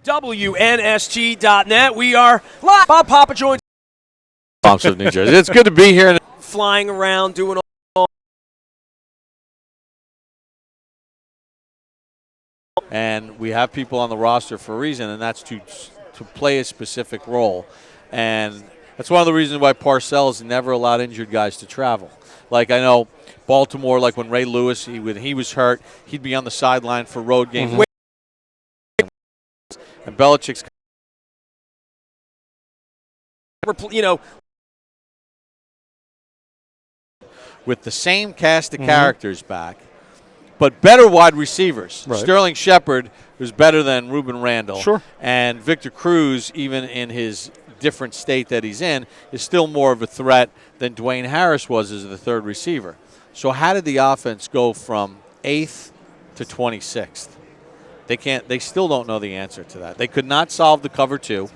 WNST.net. We are live. Bob Papa joins. Of New Jersey. It's good to be here. Flying around, doing all. And we have people on the roster for a reason, and that's to play a specific role. And that's one of the reasons why Parcells never allowed injured guys to travel. Like I know Baltimore, like when Ray Lewis, when he was hurt, he'd be on the sideline for road games. Mm-hmm. And Belichick's, with the same cast of characters back, but better wide receivers. Right. Sterling Shepard was better than Ruben Randall. Sure. And Victor Cruz, even in his different state that he's in, is still more of a threat than Dwayne Harris was as the third receiver. So how did the offense go from 8th to 26th? They still don't know the answer to that. They could not solve the cover two.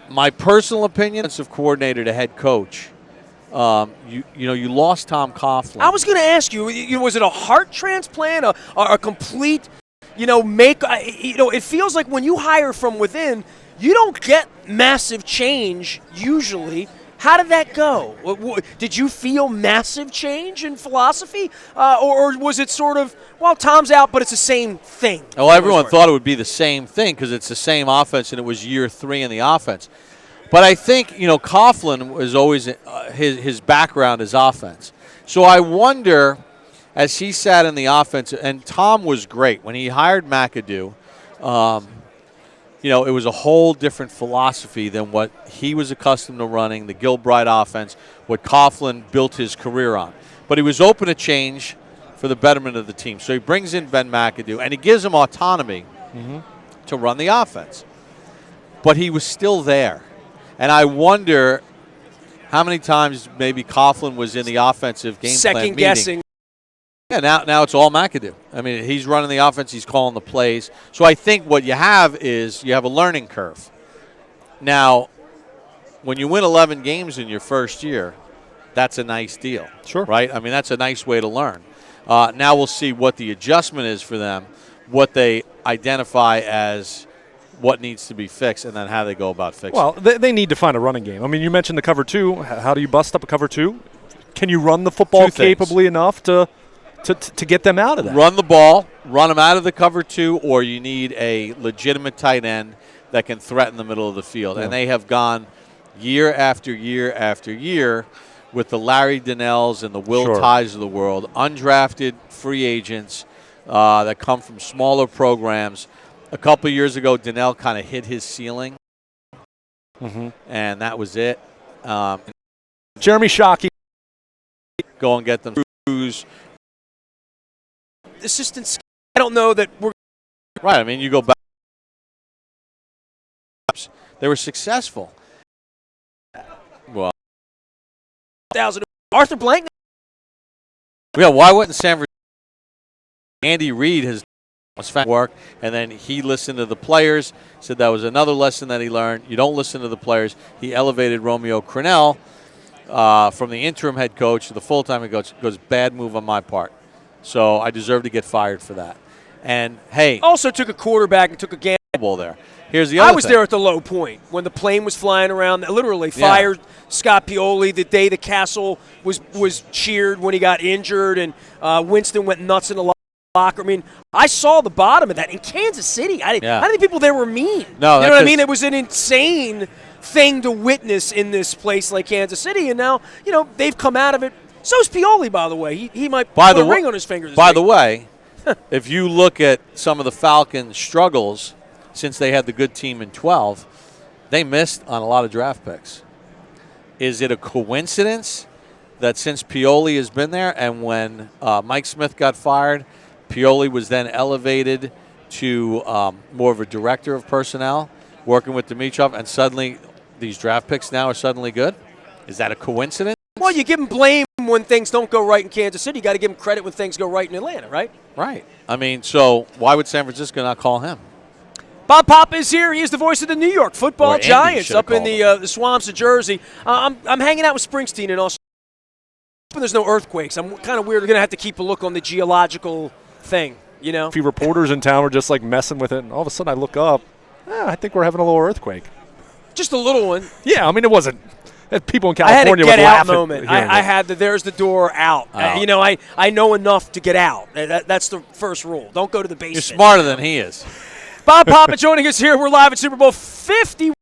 My personal opinion, offensive coordinator to head coach, you lost Tom Coughlin. I was going to ask you, was it a heart transplant, a complete, it feels like when you hire from within, you don't get massive change usually. How did that go? Did you feel massive change in philosophy? Or was it sort of, well, Tom's out, but it's the same thing? Well, everyone thought it would be the same thing because it's the same offense and it was year 3 in the offense. But I think, Coughlin was always his background is offense. So I wonder, as he sat in the offense, and Tom was great. When he hired McAdoo, it was a whole different philosophy than what he was accustomed to running, the Gilbride offense, what Coughlin built his career on. But he was open to change for the betterment of the team. So he brings in Ben McAdoo, and he gives him autonomy to run the offense. But he was still there. And I wonder how many times maybe Coughlin was in the offensive game plan meeting. Second-guessing. Yeah, now it's all McAdoo. I mean, he's running the offense, he's calling the plays. So I think what you have is you have a learning curve. Now, when you win 11 games in your first year, that's a nice deal. Sure. Right? I mean, that's a nice way to learn. Now we'll see what the adjustment is for them, what they identify as what needs to be fixed, and then how they go about fixing it. Well, they need to find a running game. I mean, you mentioned the cover two. How do you bust up a cover two? Can you run the football capably enough to get them out of that? Run the ball, run them out of the cover two, or you need a legitimate tight end that can threaten the middle of the field. Yeah. And they have gone year after year after year with the Larry Donnells and the Will Ties of the world, undrafted free agents that come from smaller programs. A couple of years ago, Donnell kind of hit his ceiling, and that was it. Jeremy Shockey. Go and get them. Cruz. Assistants, I don't know that we're right. I mean, you go back. They were successful. Well, Arthur Blank. Yeah, why wouldn't San Francisco? Andy Reid was work, and then he listened to the players. Said that was another lesson that he learned. You don't listen to the players. He elevated Romeo Crennel from the interim head coach to the full-time head coach. Goes, bad move on my part. So I deserve to get fired for that. And, hey. Also took a quarterback and took a gamble there. Here's the other I was there at the low point when the plane was flying around. Literally fired Scott Pioli the day the Castle was cheered when he got injured, and Winston went nuts in the locker. I mean, I saw the bottom of that in Kansas City. I didn't think people there were mean. No, you know what I mean? It was an insane thing to witness in this place like Kansas City, and now, they've come out of it. So's Pioli, by the way. He might put a ring on his finger. By the way, if you look at some of the Falcons' struggles since they had the good team in 12, they missed on a lot of draft picks. Is it a coincidence that since Pioli has been there and when Mike Smith got fired, Pioli was then elevated to more of a director of personnel, working with Dimitrov, and suddenly these draft picks now are suddenly good? Is that a coincidence? Well, you give him blame when things don't go right in Kansas City. You got to give him credit when things go right in Atlanta, right? Right. I mean, so why would San Francisco not call him? Bob Papa is here. He is the voice of the New York Football Giants up in the swamps of Jersey. I'm hanging out with Springsteen and also there's no earthquakes. I'm kind of weird. We're going to have to keep a look on the geological thing. You know, A few reporters in town were just like messing with it, and all of a sudden I look up. I think we're having a little earthquake. just a little one. Yeah, I mean it wasn't. People in I had a California get would out laugh moment. at hearing I it. had there's the door out. Out. You know, I know enough to get out. That's the first rule. Don't go to the basement. You're smarter than he is. Bob Papa joining us here. We're live at Super Bowl 50.